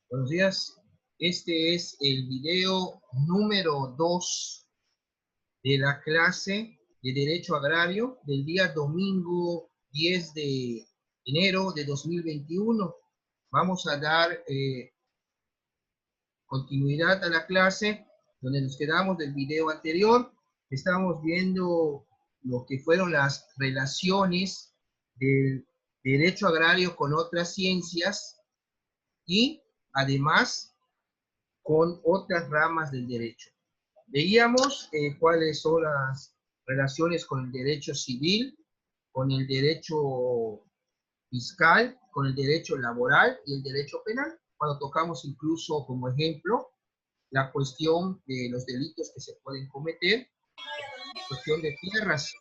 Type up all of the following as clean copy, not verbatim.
Buenos días. Este es el video número 2 de la clase de Derecho Agrario del día domingo 10 de enero de 2021. Vamos a dar continuidad a la clase donde nos quedamos del video anterior. Estamos viendo lo que fueron las relaciones del derecho agrario con otras ciencias y además con otras ramas del derecho. Veíamos cuáles son las relaciones con el derecho civil, con el derecho fiscal, con el derecho laboral y el derecho penal, cuando tocamos incluso como ejemplo la cuestión de los delitos que se pueden cometer, la cuestión de tierras.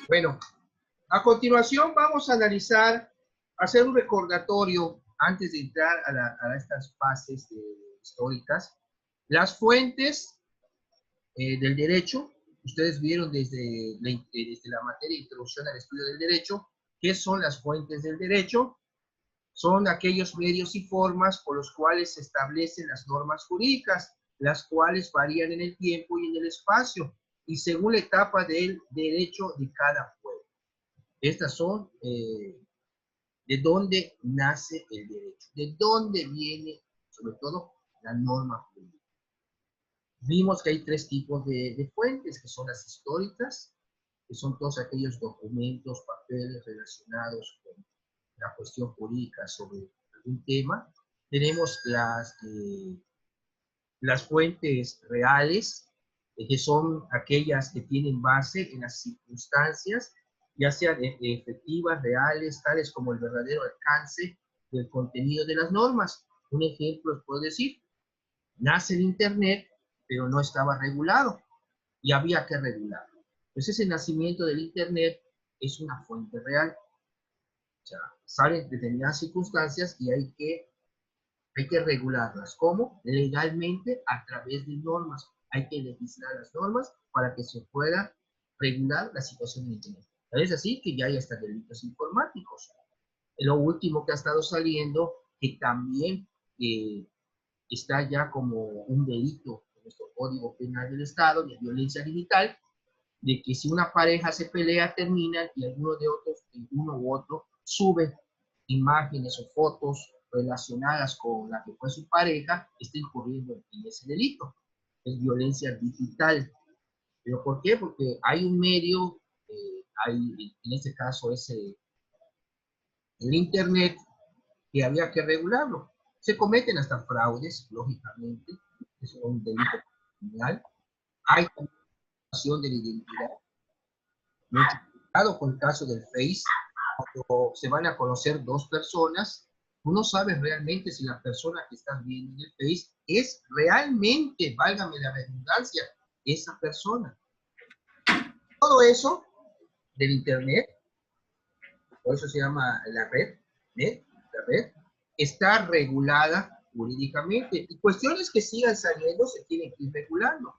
Bueno, a continuación vamos a analizar, hacer un recordatorio antes de entrar a estas fases históricas, las fuentes del derecho. Ustedes vieron desde la materia de introducción al estudio del derecho, ¿qué son las fuentes del derecho? Son aquellos medios y formas por los cuales se establecen las normas jurídicas, las cuales varían en el tiempo y en el espacio, y según la etapa del derecho de cada pueblo. Estas son de dónde nace el derecho, de dónde viene, sobre todo, la norma jurídica. Vimos que hay tres tipos de fuentes, que son las históricas, que son todos aquellos documentos, papeles relacionados con la cuestión jurídica sobre algún tema. Tenemos las fuentes reales, que son aquellas que tienen base en las circunstancias, ya sean efectivas, reales, tales como el verdadero alcance del contenido de las normas. Un ejemplo, os puedo decir, nace el Internet, pero no estaba regulado y había que regularlo. Entonces, ese nacimiento del Internet es una fuente real. O sea, salen determinadas circunstancias y hay que regularlas. ¿Cómo? Legalmente, a través de normas. Hay que legislar las normas para que se pueda regular la situación en Internet. Es así que ya hay hasta delitos informáticos. Lo último que ha estado saliendo, que también está ya como un delito en nuestro Código Penal del Estado, de violencia digital, de que si una pareja se pelea, terminan y uno u otro sube imágenes o fotos relacionadas con la que fue su pareja, está incurriendo en ese delito. Es violencia digital. ¿Pero por qué? Porque hay un medio, en este caso es el Internet, que había que regularlo. Se cometen hasta fraudes, lógicamente, es un delito criminal. Hay contaminación de la identidad. Mucho cuidado con el caso del Face. Cuando se van a conocer dos personas, tú no sabes realmente si la persona que estás viendo en el Face es realmente, válgame la redundancia, esa persona. Todo eso del Internet, por eso se llama la red, la red, está regulada jurídicamente. Y cuestiones que sigan saliendo se tienen que ir regulando.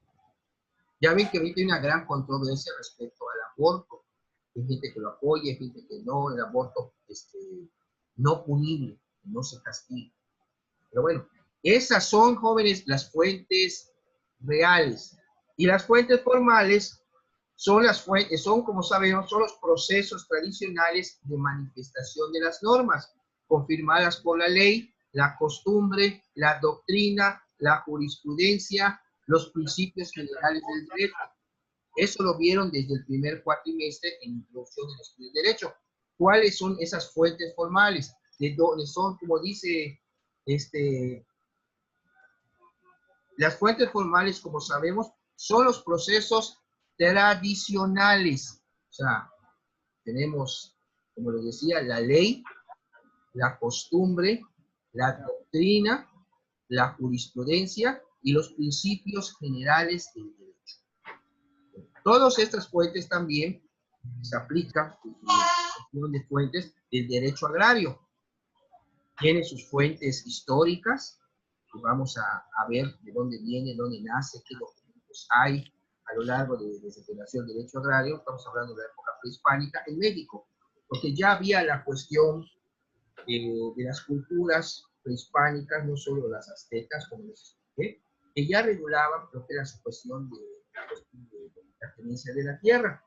Ya ven que ahorita hay una gran controversia respecto al aborto. Hay gente que lo apoya, hay gente que no, el aborto no punible, no se castiga. Pero bueno, esas son, jóvenes, las fuentes reales. Y las fuentes formales son, como sabemos, son los procesos tradicionales de manifestación de las normas, confirmadas por la ley, la costumbre, la doctrina, la jurisprudencia, los principios generales del derecho. Eso lo vieron desde el primer cuatrimestre en introducción del estudio del derecho. ¿Cuáles son esas fuentes formales? De dónde son, como dice las fuentes formales, como sabemos, son los procesos tradicionales. O sea, tenemos, como les decía, la ley, la costumbre, la doctrina, la jurisprudencia y los principios generales del derecho. Todas estas fuentes también se aplican de fuentes del derecho agrario. Tiene sus fuentes históricas, que vamos a ver de dónde viene, dónde nace, qué documentos hay a lo largo desde que nació el derecho agrario. Estamos hablando de la época prehispánica en México, porque ya había la cuestión de las culturas prehispánicas, no solo las aztecas, como les expliqué, que ya regulaban lo que era su cuestión de la tenencia de la tierra.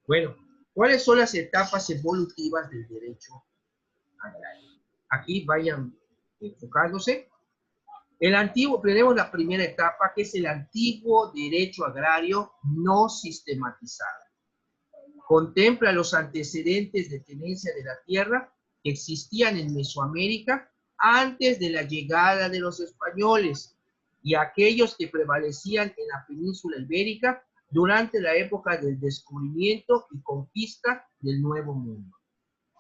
Bueno, ¿cuáles son las etapas evolutivas del derecho agrario? Aquí vayan enfocándose. Tenemos la primera etapa, que es el antiguo derecho agrario no sistematizado. Contempla los antecedentes de tenencia de la tierra que existían en Mesoamérica antes de la llegada de los españoles y aquellos que prevalecían en la península ibérica durante la época del descubrimiento y conquista del Nuevo Mundo.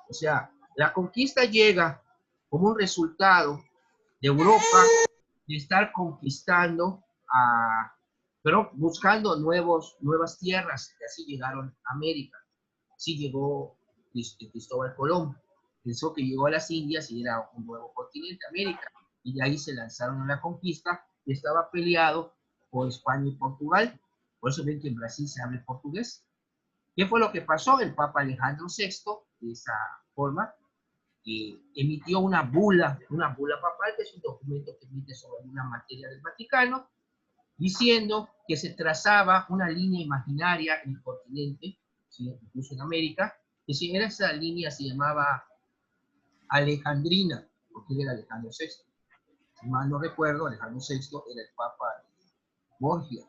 O sea, la conquista llega como un resultado de Europa de estar conquistando, pero buscando nuevas tierras, y así llegaron a América. Sí llegó Cristóbal Colón, pensó que llegó a las Indias y era un nuevo continente, América, y de ahí se lanzaron a la conquista, y estaba peleado por España y Portugal. Por eso ven que en Brasil se habla portugués. ¿Qué fue lo que pasó? El Papa Alejandro VI, de esa forma, emitió una bula papal, que es un documento que emite sobre una materia del Vaticano, diciendo que se trazaba una línea imaginaria en el continente, ¿sí? Incluso en América, que si era esa línea se llamaba Alejandrina, porque él era Alejandro VI. Si mal no recuerdo, Alejandro VI era el Papa de Borgia,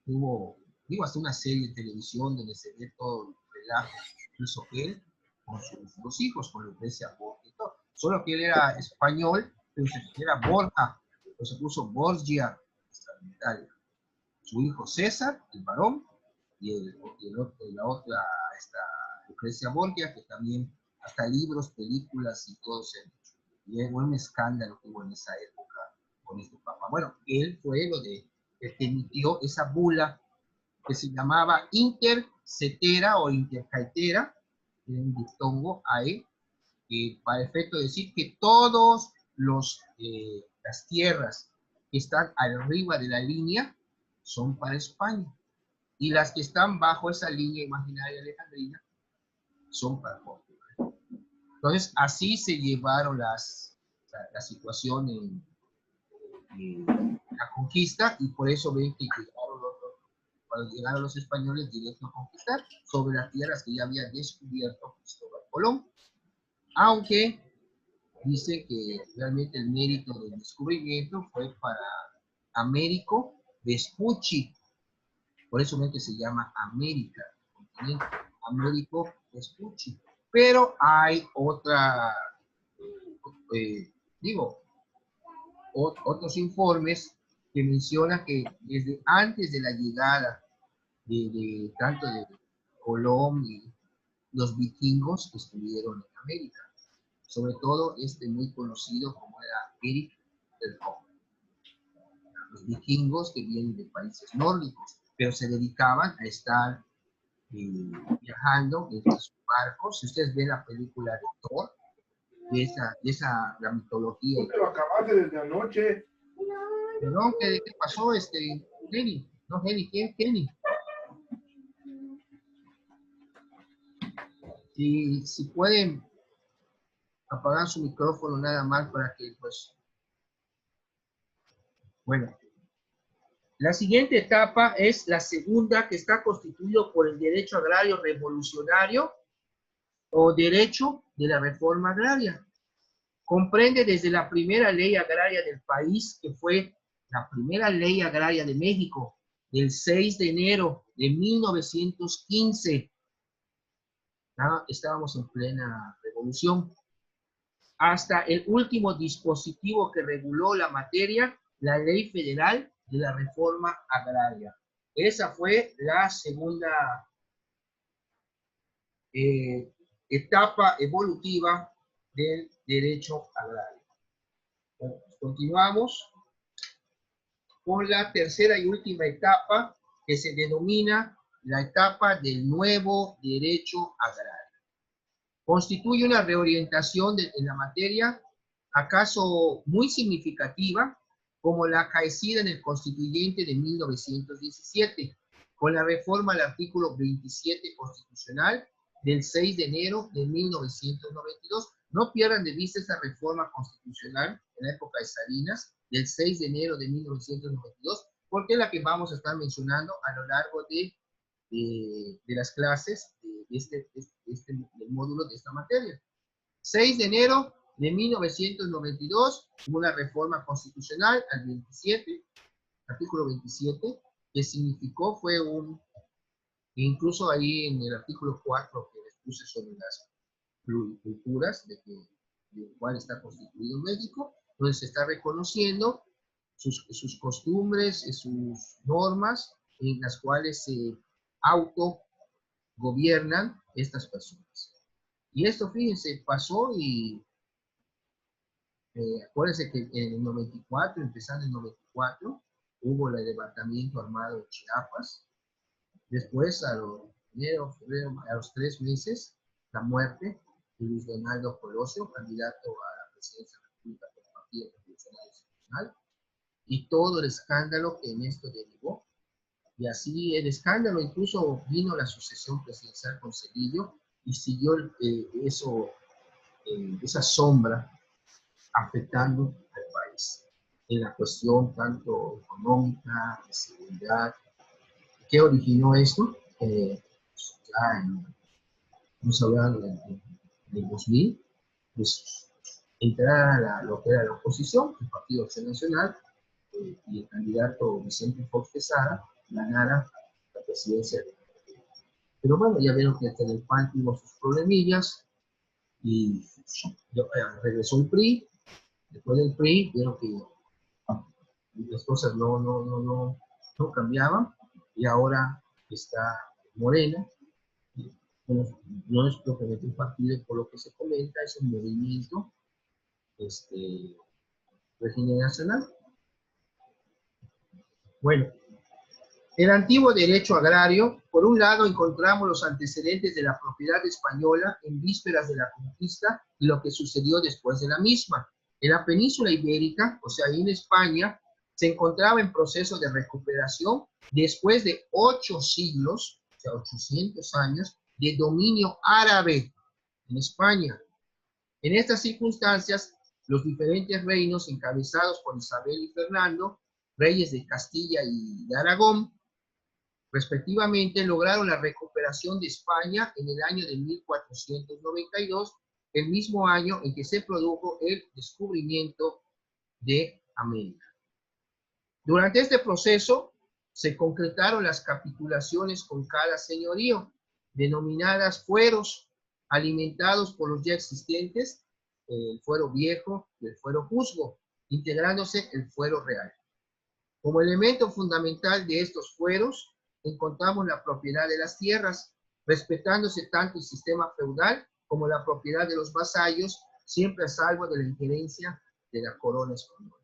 digo, hasta una serie de televisión donde se ve todo el relajo que hizo él con sus dos hijos, con Lucrecia Borgia y todo. Solo que él era español, pero era Borja, entonces se puso Borgia, en Italia. Su hijo César, el varón, y la otra, esta Lucrecia Borgia, que también hasta libros, películas y todo se han hecho. Y es un escándalo que hubo en esa época con este papa. Bueno, él fue el que emitió esa bula que se llamaba intercetera o intercaetera, en un diptongo ahí, para efecto de decir que todas las tierras que están arriba de la línea son para España, y las que están bajo esa línea imaginaria alejandrina son para Portugal. Entonces, así se llevaron la situación en la conquista, y por eso ven que cuando llegaron los españoles directo a conquistar sobre las tierras que ya había descubierto Cristóbal Colón, aunque dice que realmente el mérito del descubrimiento fue para Américo Vespucci, por eso ven que se llama América, continente, Américo Vespucci. Pero hay otros informes que mencionan que desde antes de la llegada tanto de Colón y los vikingos que estuvieron en América, sobre todo muy conocido como era Eric el Rojo. Los vikingos que vienen de países nórdicos, pero se dedicaban a estar viajando en sus barcos. Si ustedes ven la película de Thor, la mitología. ¿No te lo acabaste desde anoche? Perdón, ¿qué pasó, Kenny? No, Kenny, ¿quién? Kenny. Si pueden apagar su micrófono nada más para que, pues... Bueno. La siguiente etapa es la segunda, que está constituido por el derecho agrario revolucionario o derecho de la reforma agraria. Comprende desde la primera ley agraria del país, que fue la primera ley agraria de México, del 6 de enero de 1915. Estábamos en plena revolución. Hasta el último dispositivo que reguló la materia, la Ley Federal de la Reforma Agraria. Esa fue la segunda etapa evolutiva del derecho agrario. Bueno, continuamos con la tercera y última etapa, que se denomina la etapa del nuevo derecho agrario. Constituye una reorientación en la materia, acaso muy significativa, como la acaecida en el Constituyente de 1917, con la reforma al artículo 27 constitucional del 6 de enero de 1992, No pierdan de vista esa reforma constitucional en la época de Salinas, del 6 de enero de 1992, porque es la que vamos a estar mencionando a lo largo de las clases del módulo de esta materia. 6 de enero de 1992, hubo una reforma constitucional al 27, artículo 27, que significó, incluso ahí en el artículo 4 que les puse sobre las pluriculturas, de cuál está constituido México, donde se está reconociendo sus costumbres, sus normas, en las cuales se autogobiernan estas personas. Y esto, fíjense, pasó y acuérdense que en el 94, empezando en el 94, hubo el levantamiento armado de Chiapas. Después, a los 3 meses, la muerte de Luis Donaldo Colosio, candidato a la presidencia de la República por el Partido Revolucionario Institucional, y todo el escándalo que en esto derivó. Y así el escándalo, incluso vino la sucesión presidencial con Cedillo, y siguió esa sombra afectando al país en la cuestión tanto económica, de seguridad. ¿Qué originó esto? Ya vamos a hablar del 2000, pues entrar a lo que era la oposición, el Partido Acción Nacional, y el candidato Vicente Fox Quesada ganara la presidencia de la República. Pero bueno, ya vieron que hasta en el PAN tuvo sus problemillas, y regresó el PRI. Después del PRI, vieron que las cosas no cambiaban, y ahora está Morena. Bueno, no es propiamente un partido, por lo que se comenta, es un movimiento regeneracional. Bueno, el antiguo derecho agrario, por un lado encontramos los antecedentes de la propiedad española en vísperas de la conquista y lo que sucedió después de la misma. En la península ibérica, o sea, ahí en España, se encontraba en proceso de recuperación después de 8 siglos, o sea, 800 años, de dominio árabe en España. En estas circunstancias, los diferentes reinos encabezados por Isabel y Fernando, reyes de Castilla y de Aragón, respectivamente, lograron la recuperación de España en el año de 1492, el mismo año en que se produjo el descubrimiento de América. Durante este proceso se concretaron las capitulaciones con cada señorío, denominadas fueros, alimentados por los ya existentes, el fuero viejo y el fuero juzgo, integrándose el fuero real. Como elemento fundamental de estos fueros, encontramos la propiedad de las tierras, respetándose tanto el sistema feudal como la propiedad de los vasallos, siempre a salvo de la injerencia de la corona española.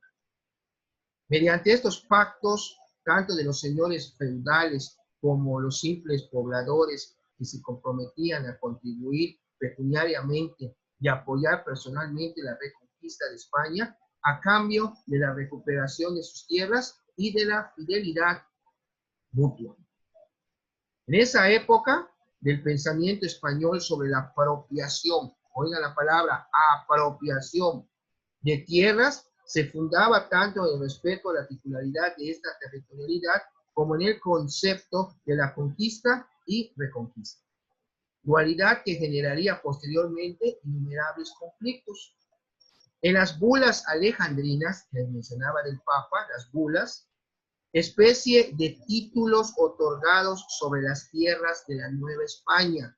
Mediante estos pactos, tanto de los señores feudales como los simples pobladores que se comprometían a contribuir pecuniariamente y apoyar personalmente la reconquista de España, a cambio de la recuperación de sus tierras y de la fidelidad mutua. En esa época del pensamiento español sobre la apropiación, oigan la palabra apropiación de tierras, se fundaba tanto en el respeto a la titularidad de esta territorialidad como en el concepto de la conquista y reconquista. Dualidad que generaría posteriormente innumerables conflictos. En las bulas alejandrinas, que les mencionaba del Papa, las bulas, especie de títulos otorgados sobre las tierras de la Nueva España,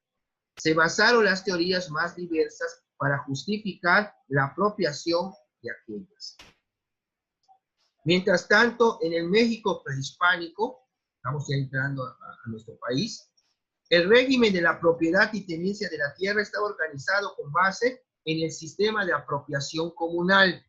se basaron las teorías más diversas para justificar la apropiación de aquellas. Mientras tanto, en el México prehispánico, estamos ya entrando a nuestro país, el régimen de la propiedad y tenencia de la tierra está organizado con base en el sistema de apropiación comunal.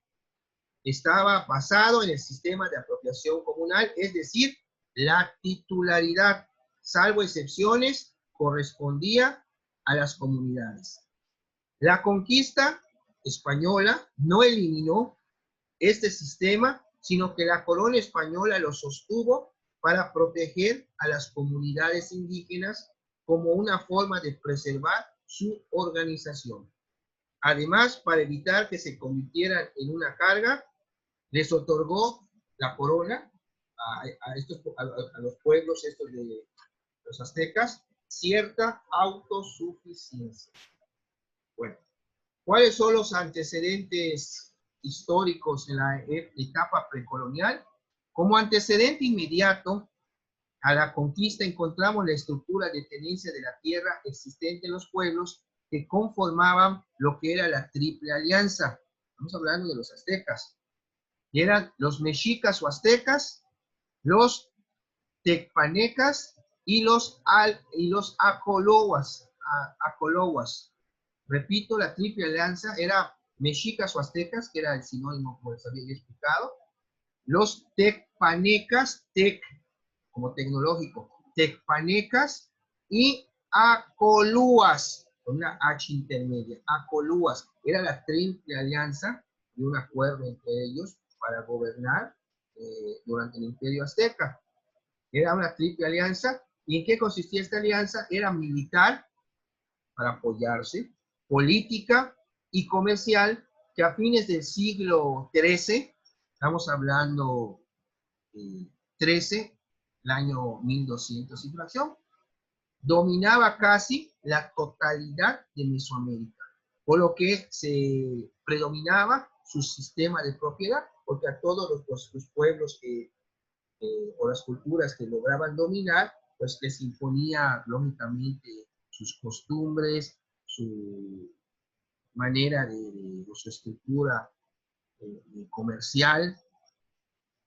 Estaba basado en el sistema de apropiación comunal, es decir, la titularidad, salvo excepciones, correspondía a las comunidades. La conquista española no eliminó este sistema, sino que la corona española lo sostuvo para proteger a las comunidades indígenas como una forma de preservar su organización. Además, para evitar que se convirtieran en una carga, les otorgó la corona a los pueblos estos de los aztecas, cierta autosuficiencia. Bueno, ¿cuáles son los antecedentes históricos en la etapa precolonial? Como antecedente inmediato a la conquista encontramos la estructura de tenencia de la tierra existente en los pueblos que conformaban lo que era la Triple Alianza. Estamos hablando de los aztecas. Y eran los mexicas o aztecas, los tecpanecas y los acolohuas. Repito, la Triple Alianza era mexicas o aztecas, que era el sinónimo, como les había explicado. Los tecpanecas, como tecnológico, tecpanecas y acolúas, con una H intermedia, acolúas. Era la Triple Alianza y un acuerdo entre ellos para gobernar durante el Imperio Azteca. Era una Triple Alianza. ¿Y en qué consistía esta alianza? Era militar, para apoyarse, política y comercial, que a fines del siglo XIII, estamos hablando 13, el año 1200 y fracción, dominaba casi la totalidad de Mesoamérica, por lo que se predominaba su sistema de propiedad, porque a todos los pueblos o las culturas que lograban dominar, pues les imponía lógicamente sus costumbres, su manera de su estructura comercial,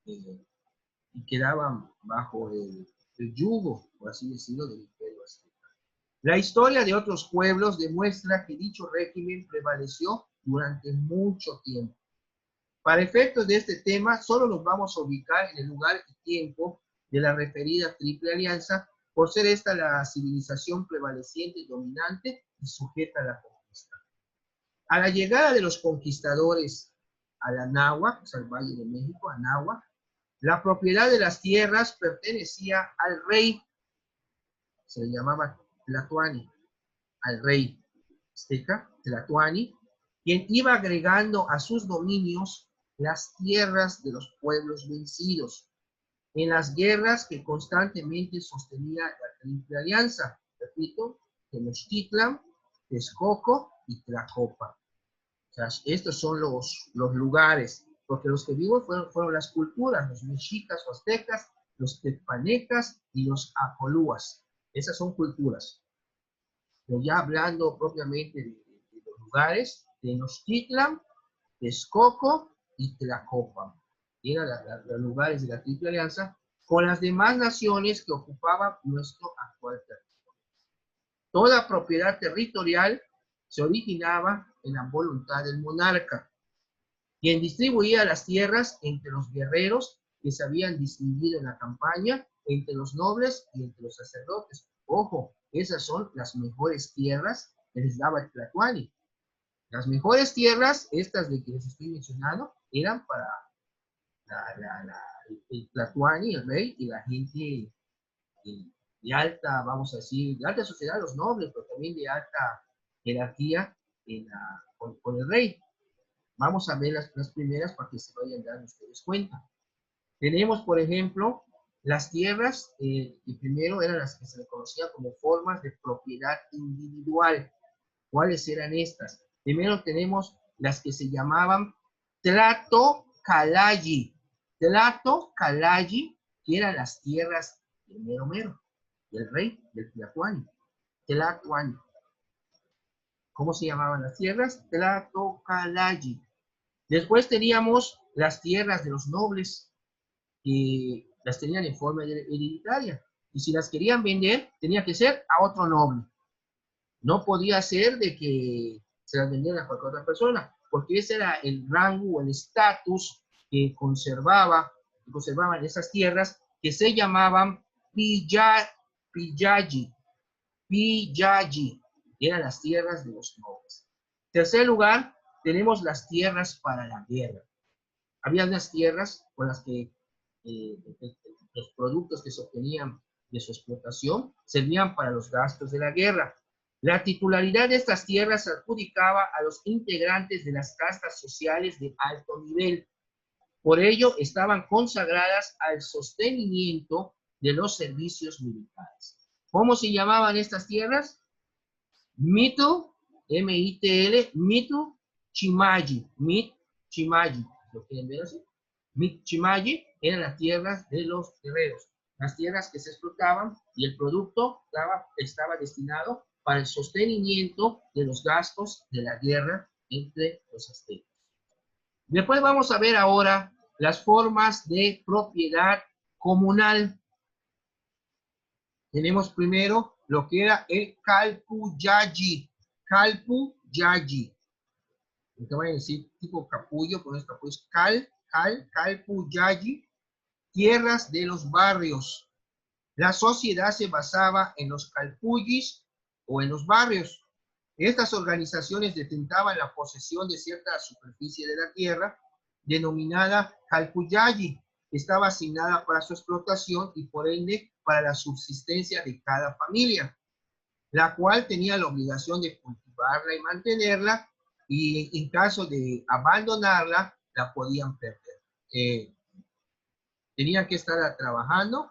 y quedaban bajo el yugo, por así decirlo, del Imperio Azteca. La historia de otros pueblos demuestra que dicho régimen prevaleció durante mucho tiempo. Para efectos de este tema, solo nos vamos a ubicar en el lugar y tiempo de la referida Triple Alianza, por ser esta la civilización prevaleciente y dominante y sujeta a la conquista. A la llegada de los conquistadores a la Anáhuac, o sea, al Valle de México, Anáhuac, la propiedad de las tierras pertenecía al rey, se le llamaba Tlatoani, al rey azteca, Tlatoani, quien iba agregando a sus dominios las tierras de los pueblos vencidos en las guerras que constantemente sostenía la Triple Alianza. Repito, Tenochtitlan, Texcoco y Tlacopa. O sea, estos son los lugares, porque los que vimos fueron las culturas, los mexicas o aztecas, los tecpanecas y los acolúas. Esas son culturas. Pero ya hablando propiamente de los lugares, Tenochtitlan, Texcoco y Tlacopa. Eran los lugares de la Triple Alianza con las demás naciones que ocupaban nuestro actual territorio. Toda propiedad territorial se originaba en la voluntad del monarca, quien distribuía las tierras entre los guerreros que se habían distinguido en la campaña, entre los nobles y entre los sacerdotes. Ojo, esas son las mejores tierras que les daba el Tlatoani. Las mejores tierras, estas de que les estoy mencionando, eran para el Tlatoani, el rey, y la gente de alta, vamos a decir, de alta sociedad, los nobles, pero también de alta jerarquía con el rey. Vamos a ver las primeras para que se vayan dando ustedes cuenta. Tenemos, por ejemplo, las tierras, que primero eran las que se le conocían como formas de propiedad individual. ¿Cuáles eran estas? Primero tenemos las que se llamaban Tlato-Calayi. Tlato-Calayi, que eran las tierras del mero mero, del rey, del Tlatoani. Tlatoani. ¿Cómo se llamaban las tierras? Tlato-Calayi. Después teníamos las tierras de los nobles, que las tenían en forma hereditaria. Y si las querían vender, tenía que ser a otro noble. No podía ser de que se las vendieran a cualquier otra persona, porque ese era el rango o el estatus que conservaban esas tierras, que se llamaban Pillaji. Pillaji. Eran las tierras de los nobles. En tercer lugar, tenemos las tierras para la guerra. Había unas tierras con las que los productos que se obtenían de su explotación servían para los gastos de la guerra. La titularidad de estas tierras se adjudicaba a los integrantes de las castas sociales de alto nivel. Por ello, estaban consagradas al sostenimiento de los servicios militares. ¿Cómo se llamaban estas tierras? Mito, M-I-T-L, Mito Chimayi, Mit Chimayi, ¿lo quieren ver así? Mit Chimayi eran las tierras de los guerreros, las tierras que se explotaban y el producto estaba destinado para el sostenimiento de los gastos de la guerra entre los aztecas. Después vamos a ver ahora las formas de propiedad comunal. Tenemos primero lo que era el calpuyayi. Calpuyayi. Te voy a decir tipo capullo, con esto pues calpuyayi. Tierras de los barrios. La sociedad se basaba en los calpuyis o en los barrios. Estas organizaciones detentaban la posesión de cierta superficie de la tierra, denominada calpuyayi, que estaba asignada para su explotación y por ende para la subsistencia de cada familia, la cual tenía la obligación de cultivarla y mantenerla, y en caso de abandonarla, la podían perder. Tenían que estar trabajando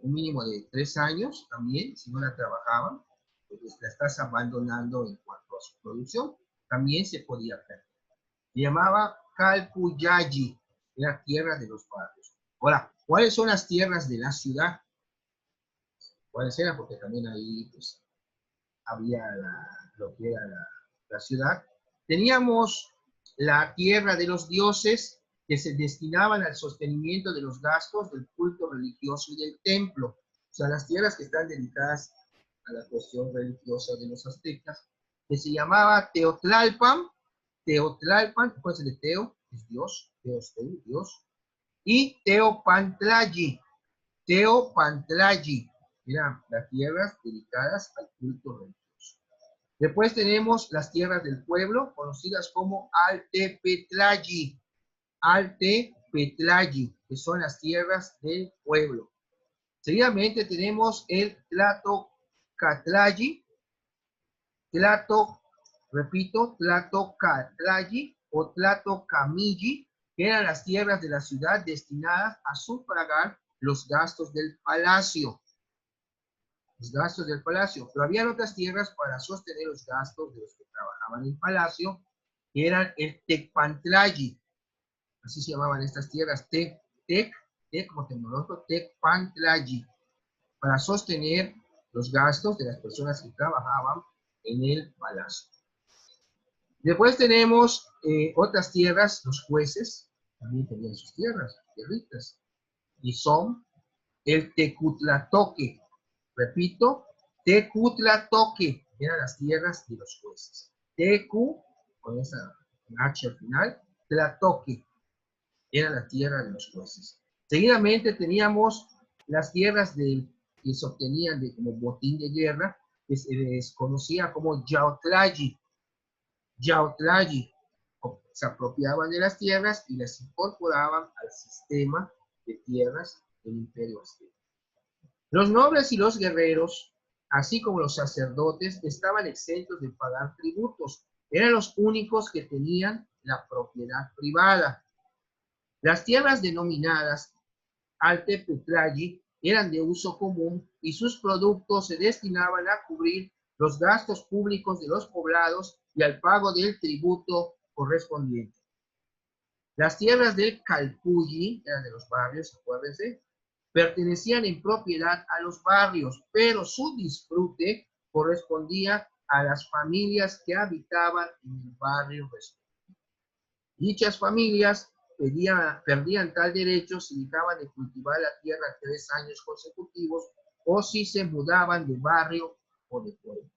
un mínimo de 3 años también, si no la trabajaban, pues la estás abandonando en cuanto a su producción, también se podía perder. Se llamaba calpuyayi, era tierra de los barrios. Ahora, ¿cuáles son las tierras de la ciudad? ¿Cuáles eran? Porque también ahí pues, había lo que era la ciudad. Teníamos la tierra de los dioses, que se destinaban al sostenimiento de los gastos del culto religioso y del templo. O sea, las tierras que están dedicadas a la cuestión religiosa de los aztecas, que se llamaba Teotlalpan. Teotlalpan, ¿cuál es el de Teo? Es Dios, Teosteu, Dios. Y Teopantlayi. Teopantlayi. Eran las tierras dedicadas al culto religioso. Después tenemos las tierras del pueblo, conocidas como Altepetlayi. Altepetlayi, que son las tierras del pueblo. Seguidamente tenemos el Tlatocatlayi, Tlatocatlayi o Tlatocamilli, que eran las tierras de la ciudad destinadas a sufragar los gastos del palacio. Los gastos del palacio. Pero había otras tierras para sostener los gastos de los que trabajaban en el palacio, que eran el Tecpantlayi. Así se llamaban estas tierras, Tec como tecnológico, Tecpantlayi, para sostener los gastos de las personas que trabajaban en el palacio. Después tenemos otras tierras, los jueces también tenían sus tierras, tierritas, y son el Tecutlatoque. Repito, Tecutlatoque, eran las tierras de los jueces. Tecu, con esa H al final, Tlatoque, era la tierra de los jueces. Seguidamente teníamos las tierras que se obtenían como botín de guerra, que se les conocía como Yautlayi. Yautlayi se apropiaban de las tierras y las incorporaban al sistema de tierras del Imperio Azteca. Los nobles y los guerreros, así como los sacerdotes, estaban exentos de pagar tributos. Eran los únicos que tenían la propiedad privada. Las tierras denominadas Altepetlayi eran de uso común y sus productos se destinaban a cubrir los gastos públicos de los poblados y al pago del tributo correspondiente. Las tierras del Calpulli, eran de los barrios, acuérdense, pertenecían en propiedad a los barrios, pero su disfrute correspondía a las familias que habitaban en el barrio respectivo. Dichas familias perdían tal derecho si dejaban de cultivar la tierra 3 años consecutivos o si se mudaban de barrio o de pueblo.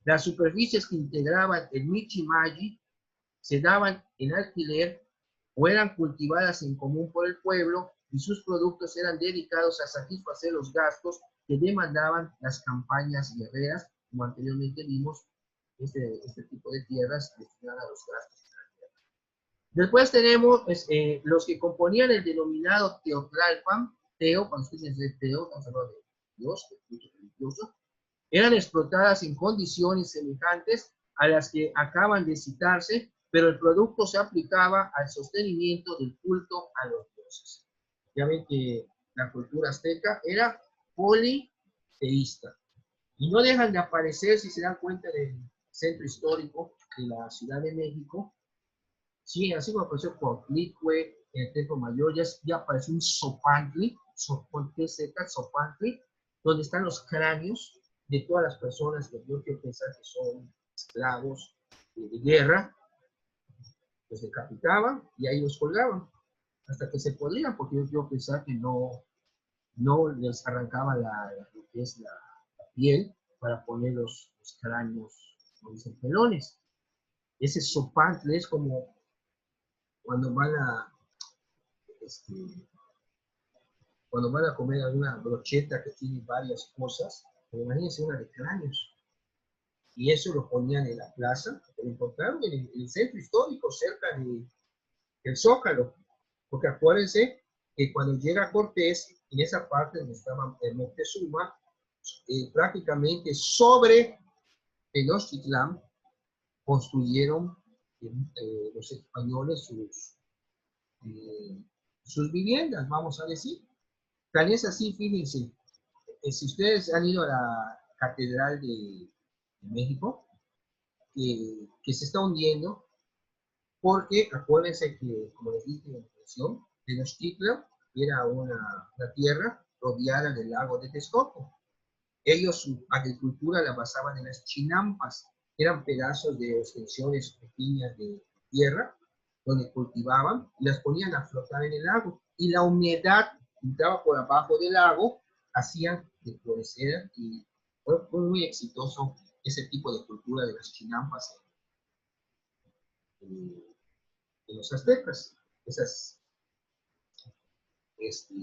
Las superficies que integraban el Michimayi se daban en alquiler o eran cultivadas en común por el pueblo y sus productos eran dedicados a satisfacer los gastos que demandaban las campañas guerreras, como anteriormente vimos, este tipo de tierras destinadas a los gastos. Después tenemos los que componían el denominado Teotlalpan. Teo, cuando ustedes dicen Teo, estamos hablando de Dios, del culto religioso. eran explotadas en condiciones semejantes a las que acaban de citarse, pero el producto se aplicaba al sostenimiento del culto a los dioses. Ya ven que la cultura azteca era politeísta. Y no dejan de aparecer, si se dan cuenta, del centro histórico de la Ciudad de México. Sí, así como apareció Coatlicue, en el Templo Mayor, ya apareció un Zopantli, Zopantli, donde están los cráneos de todas las personas que yo quiero pensar que son esclavos de guerra, los decapitaban y ahí los colgaban, hasta que se podían, porque yo quiero pensar que no les arrancaba lo que es la piel para poner los cráneos, como dicen, pelones. Ese Zopantle es como cuando van a, este, cuando van a comer alguna brocheta que tiene varias cosas, imagínense una de cráneos. Y eso lo ponían en la plaza, lo encontraron en el centro histórico, cerca del Zócalo. Porque acuérdense que cuando llega Cortés, en esa parte donde estaba el Moctezuma, prácticamente sobre Tenochtitlán construyeron los españoles sus viviendas, vamos a decir. Tal es así, fíjense, si ustedes han ido a la Catedral de México, que se está hundiendo, porque acuérdense que, como les dije en la introducción, Tenochtitlan era una tierra rodeada del lago de Texcoco. Ellos su agricultura la basaban en las chinampas, eran pedazos de extensiones pequeñas de tierra donde cultivaban y las ponían a flotar en el lago. Y la humedad que entraba por abajo del lago hacían que florecer y fue muy exitoso ese tipo de cultura de las chinampas en los aztecas. Este,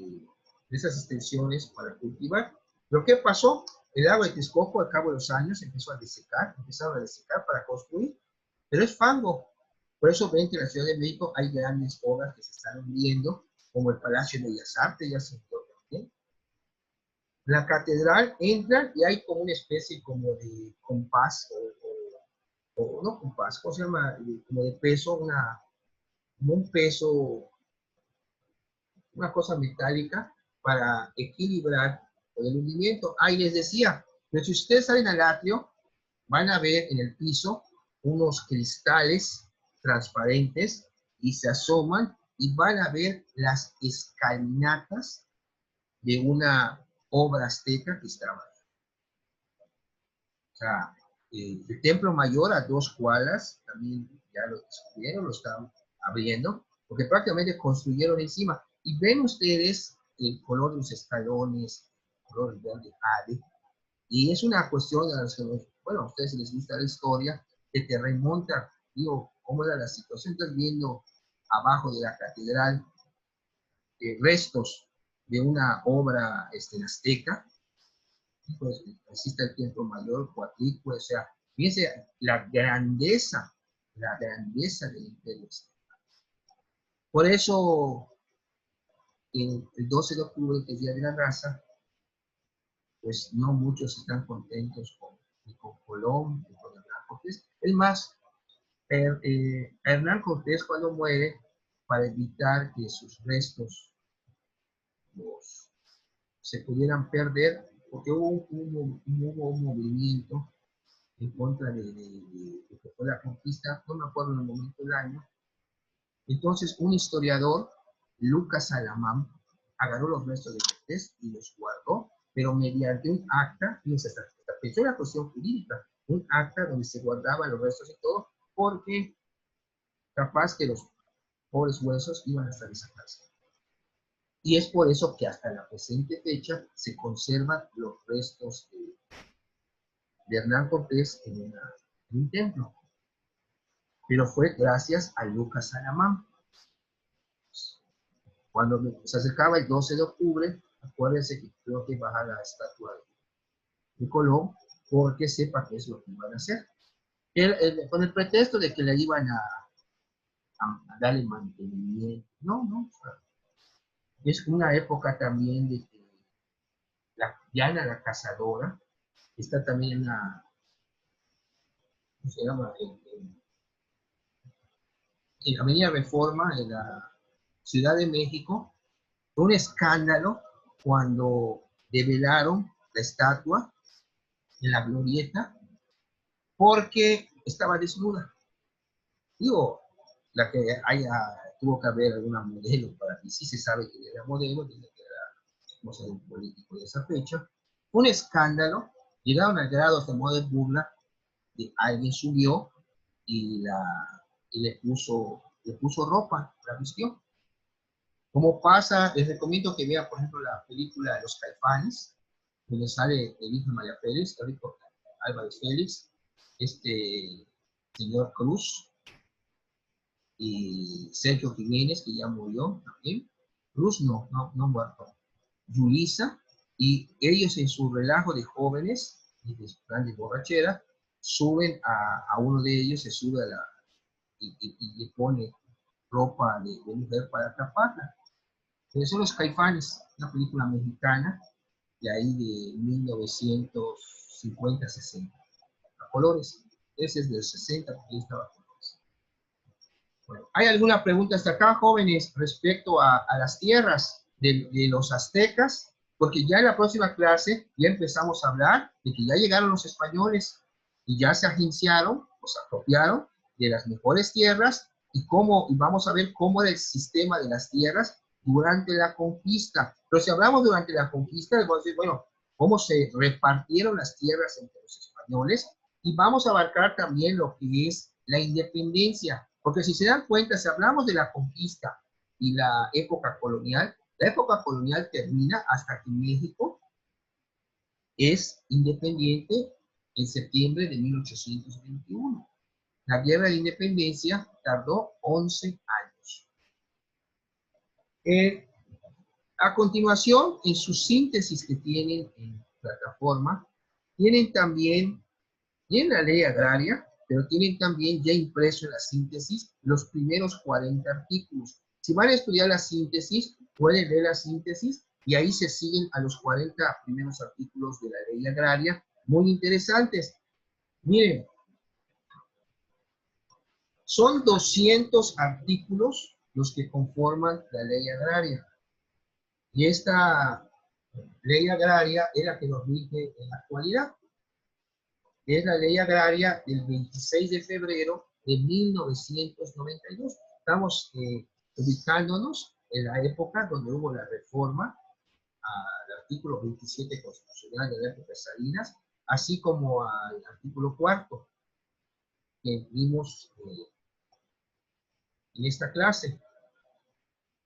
esas extensiones para cultivar. Lo que pasó, el lago de Texcoco al cabo de los años empezó a desecar, empezaron a desecar para construir, pero es fango. Por eso ven que en la Ciudad de México hay grandes obras que se están hundiendo, como el Palacio de Bellas Artes, ya se hundió también. La catedral entra y hay como una especie como de compás, o no compás, ¿cómo se llama? Como de peso, como un peso, una cosa metálica para equilibrar el hundimiento. Ahí les decía, pero si ustedes salen al atrio, van a ver en el piso unos cristales transparentes y se asoman y van a ver las escalinatas de una obra azteca que estaba ahí. O sea, el templo mayor a 2 cuadras, también ya lo descubrieron, lo están abriendo, porque prácticamente construyeron encima. Y ven ustedes el color de los escalones, el color de jade, y es una cuestión a los que, bueno, a ustedes les gusta la historia, que te remonta, digo, cómo era la situación. Estás viendo abajo de la catedral restos de una obra azteca, pues existe el templo mayor, Coatlicue, o sea, fíjense la grandeza del imperio. Por eso, el 12 de octubre, que es Día de la Raza, pues no muchos están contentos ni con Colón, ni con Hernán Cortés. Es más, Hernán Cortés cuando muere, para evitar que sus restos se pudieran perder, porque hubo un movimiento en contra de que fue la conquista, no me acuerdo en el momento del año. Entonces, un historiador, Lucas Alamán, agarró los restos de Cortés y los guardó, pero mediante un acta, fíjense, hasta pensó en la cuestión jurídica, un acta donde se guardaban los restos y todo, porque capaz que los pobres huesos iban a estar desaparecidos. Y es por eso que hasta la presente fecha se conservan los restos de Hernán Cortés en un templo. Pero fue gracias a Lucas Alamán. Cuando se acercaba el 12 de octubre, acuérdense que creo que baja la estatua de Colón, porque sepa qué es lo que iban a hacer. Con el pretexto de que le iban a darle mantenimiento. No. Es una época también de que Diana la Cazadora está también en la, ¿cómo se llama? En Avenida Reforma, en la Ciudad de México. Fue un escándalo cuando develaron la estatua en la glorieta porque estaba desnuda. Digo, la que haya, tuvo que haber alguna modelo para que sí se sabe que era modelo, tiene que era, no sé, un político de esa fecha. Un escándalo, llegaron al grado hasta modo de burla, de alguien subió y, y le puso ropa, la vistió. Como pasa, les recomiendo que vean, por ejemplo, la película de Los Caifanes, donde sale el hijo de María Félix, Rico Álvarez Félix, este señor Cruz y Sergio Jiménez, que ya murió también. Cruz no muerto. Yulisa, y ellos en su relajo de jóvenes y de grandes borracheras, suben a uno de ellos, se sube a la, y le pone ropa de mujer para taparla. Son Los Caifanes, una película mexicana de ahí de 1950-60. A colores. Ese es del 60 porque yo estaba con colores. Bueno, ¿hay alguna pregunta hasta acá, jóvenes, respecto a las tierras de los aztecas? Porque ya en la próxima clase ya empezamos a hablar de que ya llegaron los españoles y ya se agenciaron, o se apropiaron de las mejores tierras y vamos a ver cómo era el sistema de las tierras durante la conquista. Pero si hablamos durante la conquista, les voy a decir, bueno, cómo se repartieron las tierras entre los españoles y vamos a abarcar también lo que es la independencia. Porque si se dan cuenta, si hablamos de la conquista y la época colonial termina hasta que México es independiente en septiembre de 1821. La guerra de independencia tardó 11 años. A continuación, en su síntesis que tienen en plataforma, tienen la ley agraria, pero tienen también ya impreso en la síntesis los primeros 40 artículos. Si van a estudiar la síntesis, pueden leer la síntesis y ahí se siguen a los 40 primeros artículos de la ley agraria, muy interesantes. Miren, son 200 artículos los que conforman la ley agraria. Y esta ley agraria es la que nos rige en la actualidad. Es la ley agraria del 26 de febrero de 1992. Estamos ubicándonos en la época donde hubo la reforma al artículo 27 constitucional de la época de Salinas, así como al artículo 4 que vimos en esta clase.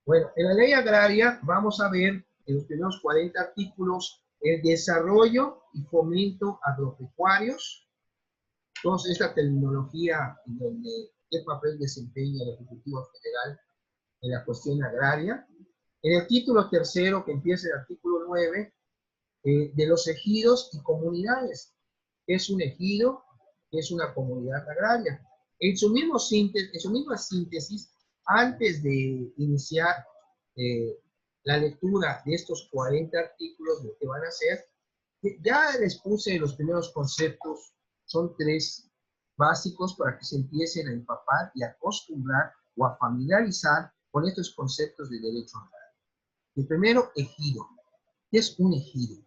Bueno, en la ley agraria vamos a ver en los primeros 40 artículos el desarrollo y fomento agropecuarios. Entonces, esta terminología donde qué papel desempeña el Ejecutivo Federal en la cuestión agraria. En el título tercero, que empieza el artículo 9, de los ejidos y comunidades. ¿Qué es un ejido? ¿Qué es una comunidad agraria? En su misma síntesis, antes de iniciar la lectura de estos 40 artículos de que van a ser, ya les puse los primeros conceptos, son 3 básicos para que se empiecen a empapar y a acostumbrar o a familiarizar con estos conceptos de derecho agrario. El primero, ejido. ¿Qué es un ejido?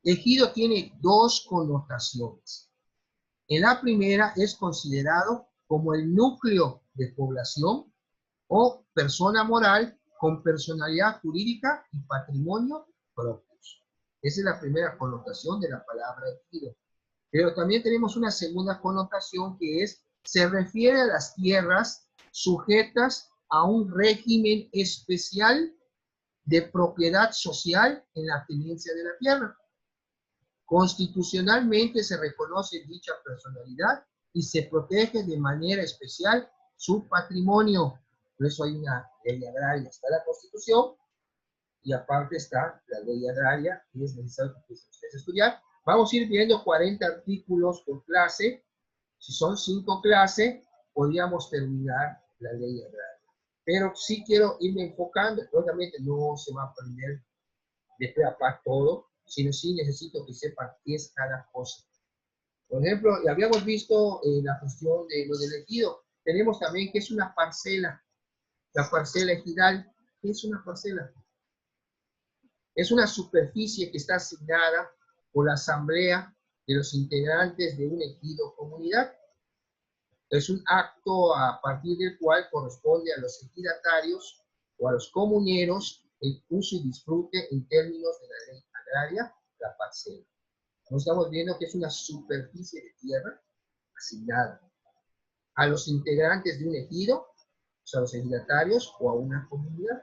Ejido tiene 2 connotaciones. En la primera es considerado como el núcleo de población o persona moral con personalidad jurídica y patrimonio propios. Esa es la primera connotación de la palabra ejido. Pero también tenemos una segunda connotación que se refiere a las tierras sujetas a un régimen especial de propiedad social en la tenencia de la tierra. Constitucionalmente se reconoce dicha personalidad y se protege de manera especial su patrimonio. Por eso hay una ley agraria. Está la Constitución y aparte está la ley agraria y es necesario que ustedes estudiar. Vamos a ir viendo 40 artículos por clase. Si son 5 clases, podríamos terminar la ley agraria. Pero sí quiero irme enfocando. Obviamente no se va a aprender de pe a pa todo, sino sí necesito que sepan qué es cada cosa. Por ejemplo, ya habíamos visto la cuestión de lo del ejido. Tenemos también que es una parcela. La parcela ejidal, ¿qué es una parcela? Es una superficie que está asignada por la asamblea de los integrantes de un ejido o comunidad. Es un acto a partir del cual corresponde a los ejidatarios o a los comuneros el uso y disfrute en términos de la ley agraria, la parcela. Nos estamos viendo que es una superficie de tierra asignada a los integrantes de un ejido, o sea, a los ejidatarios o a una comunidad.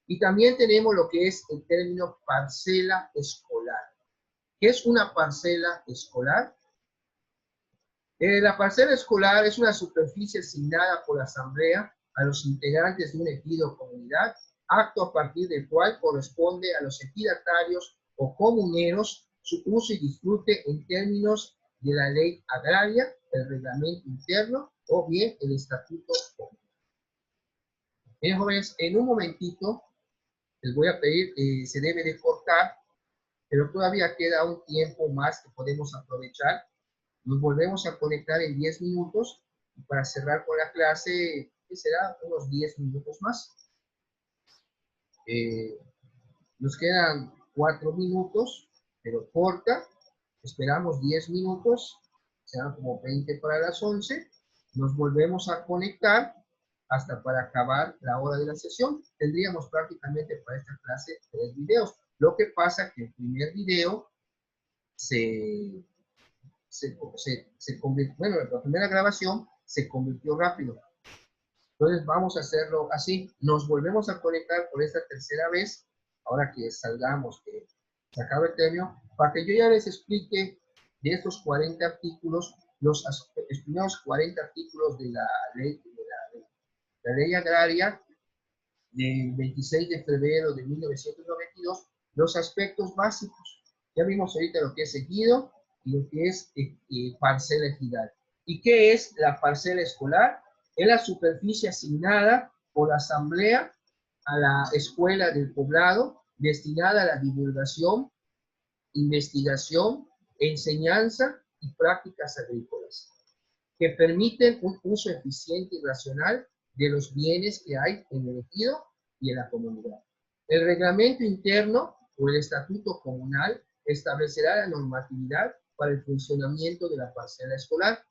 Y también tenemos lo que es el término parcela escolar. ¿Qué es una parcela escolar? La parcela escolar es una superficie asignada por la asamblea a los integrantes de un ejido o comunidad, acto a partir del cual corresponde a los ejidatarios o comuneros su uso y disfrute en términos de la ley agraria, el reglamento interno o bien el estatuto comunal. Bien, jóvenes, en un momentito les voy a pedir, se debe de cortar, pero todavía queda un tiempo más que podemos aprovechar. Nos volvemos a conectar en 10 minutos y para cerrar con la clase, que será unos 10 minutos más. Nos quedan 4 minutos, pero corta. Esperamos 10 minutos, serán como 20 para las 11. Nos volvemos a conectar hasta para acabar la hora de la sesión. Tendríamos prácticamente para esta clase 3 videos. Lo que pasa que el primer video se convirtió, bueno, la primera grabación se convirtió rápido. Entonces vamos a hacerlo así. Nos volvemos a conectar por esta tercera vez, ahora que salgamos, que se acabe el término, para que yo ya les explique de estos 40 artículos, los primeros 40 artículos de la ley agraria del 26 de febrero de 1992, los aspectos básicos. Ya vimos ahorita lo que es ejido y lo que es parcela ejidal. ¿Y qué es la parcela escolar? Es la superficie asignada por la asamblea a la escuela del poblado destinada a la divulgación, investigación, enseñanza y prácticas agrícolas, que permiten un uso eficiente y racional de los bienes que hay en el ejido y en la comunidad. El reglamento interno o el estatuto comunal establecerá la normatividad para el funcionamiento de la parcela escolar.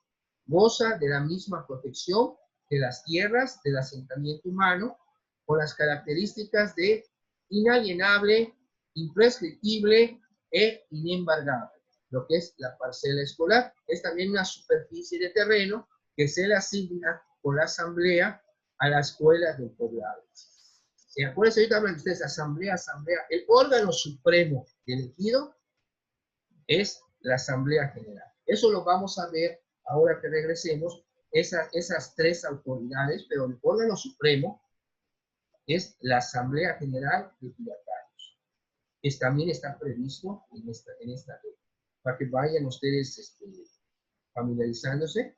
Goza de la misma protección que las tierras del asentamiento humano, con las características de inalienable, imprescriptible e inembargable. Lo que es la parcela escolar es también una superficie de terreno que se le asigna por la asamblea a la escuela del poblado. Por eso ahorita hablan ustedes, asamblea. El órgano supremo del ejido es la asamblea general. Eso lo vamos a ver ahora que regresemos, esas 3 autoridades, pero el órgano supremo es la asamblea general de ejidatarios, que también está previsto en esta ley, para que vayan ustedes familiarizándose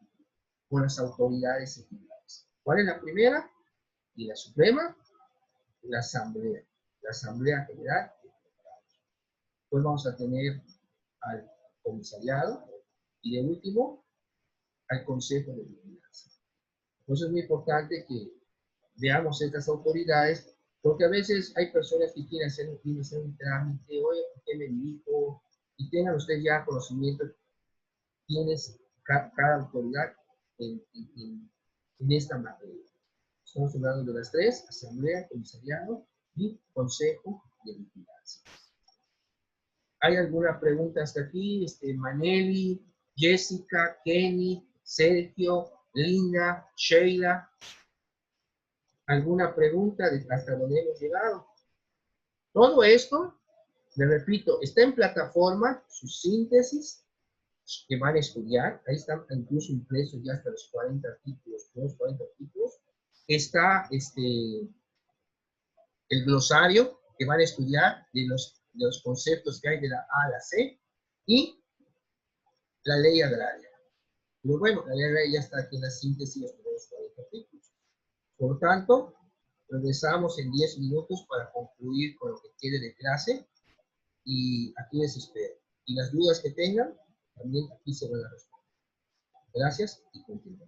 con las autoridades ejidales. ¿Cuál es la primera? Y la suprema, la asamblea general. Después vamos a tener al comisariado y de último al consejo de vigilancia. Por eso es muy importante que veamos estas autoridades, porque a veces hay personas que quieren hacer un trámite, oye, ¿por qué me dirijo? Y tengan ustedes ya conocimiento quién es cada autoridad en esta materia. Estamos hablando de las 3, asamblea, comisariado y consejo de vigilancia. ¿Hay alguna pregunta hasta aquí? Maneli, Jessica, Kenny, Sergio, Linda, Sheila. ¿Alguna pregunta hasta donde hemos llegado? Todo esto, le repito, está en plataforma, su síntesis, que van a estudiar. Ahí están incluso impresos ya hasta los 40 artículos, Está el glosario que van a estudiar de los conceptos que hay de la A a la C y la ley agraria. Pero bueno, la ley agraria ya está aquí en la síntesis de los 40 artículos. Por lo tanto, regresamos en 10 minutos para concluir con lo que quede de clase. y aquí les espero. Y las dudas que tengan, también aquí se van a responder. Gracias y continuamos.